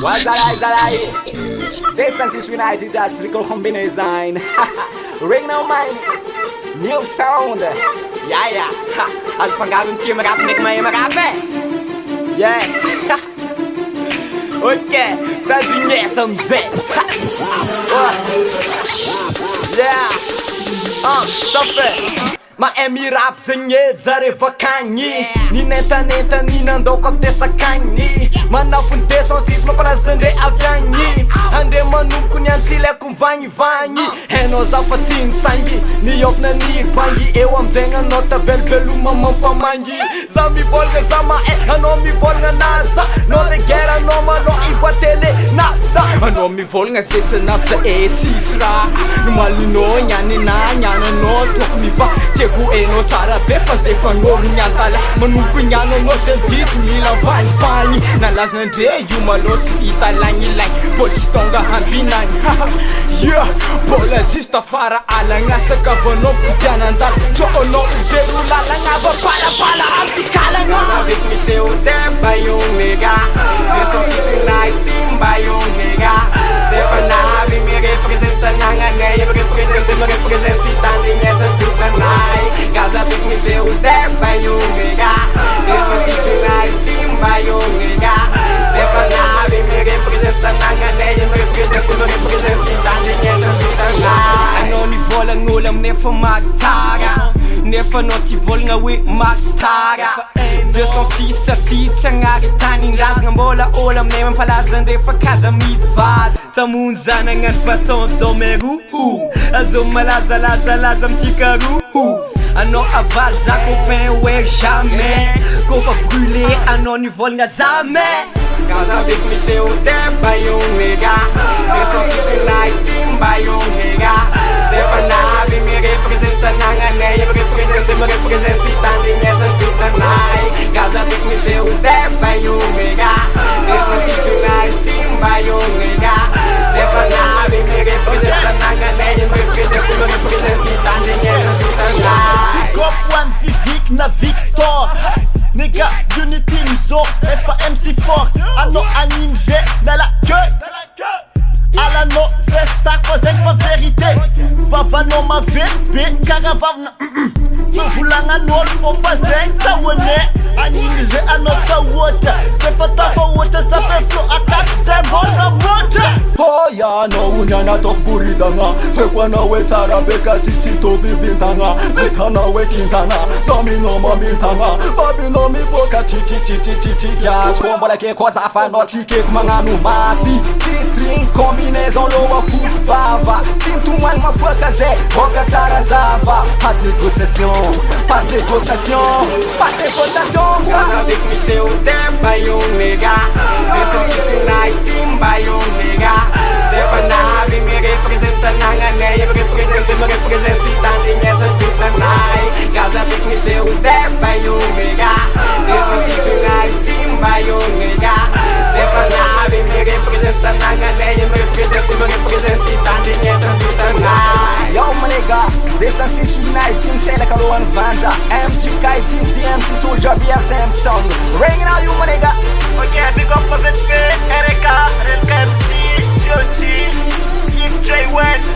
Wazalai. This is United Theatrical Combination. Ring now mine. New sound. Yeah. As pangagong team rap make my rap. Yes. Okay. That's the someday. Yeah. Something. Mahay rap zegny zareo akagny Ny nentanenta ny nandaoko avy tesakagny Manao fondesensisy mampalaza andre avy agny Andre manomboko ny antsilako mivagnivagny Hainao za fa tsy nisangy Niovina ny bangy Eo amizay anao tavelobeloma mampamangy Za mivolagna za mahay Anao mivolagna naza No de guerre anao manao ivoa télé naza Anao mivolagna sesana fa tsisy raha No malinao nyanina nyananao toko miva Ko eno tsara be fa zay fanoro miantala Manompo nyananao zay jitsy mila vanivany Nalaza andre io malô tsy hita lagnilagny Bô tsy tonga hampinagny Yeah, bola zista fara alagna Sakavanao mpidianandala Tsoanao ivero lalagna va palapala amtikalagna Avec misy otefa io nega Deso sisinay timba io nega Defa navy mi representa nanganay Me representa itany nesa tutanay Gaza avec misy otefa io nega Deso sisinay timba io nega Defa navy mi representa nanganay Me representa itany nesa tutanay Anao nivolagna olo nefa magtara Nefa anao ty volagna hoe magstara 206 aty tsy agnary tany Lazagna mbola olo aminay mampalaza andre fa kaza midy vaza Tamonjy zanagna ny baton domero Azo malazalaza amtikaroho Anao avaly za copain ouais jamais Kofa brûlé anao nivolagna jamais Gaza avec misy otefa io nega Deso sisinay timba io nega Defa navy mi representa nanganay Me representa itany nesa tutanay Gaza avec misy otefa io nega Deso sisinay timba io nega Defa navy mi representa nanganay Me representa itany nesa tutanay One Vivic na Victor Nigga, Unity Mizo, FAMC fort Ano anime V, na la queue Alano, zestak, fazendo fa vérité Vavano ma VP, caravana Vulanga nol, fo fazer tchawane Anime V, ano tchawota Se fatava outra, sa fe flow attack Sembo na mota Oh ya, no unyana tok buridanga Se kwa na we tsara beka chichi to vivintanga Veka na we kintana Zomi no mamintanga Babi no mi boka chichi ya Skombola ke koza afano tike kumanganu mafi Fitrin combinaison loa foot vava Tinto mano uma foca zé Boca tsara zava Pas de négociation Pas de négociation Pas de négociation Gaza avec misy otefa io nega Deso sisinay timba io nega Defa navy mi representa nanganay Me representa itany nesa tutanay Gaza avec misy otefa io nega Deso sisinay timba io nega Defa navy mi representa nanganay Me representa itany nesa tutanay Yo my nigga, this is UNITY Tela Karoan Vanja MG Kaiti DMC Soldier BSM Stone Ring now you my nigga. Okay, big up for this good Erika, MC, Josie, Kim J. West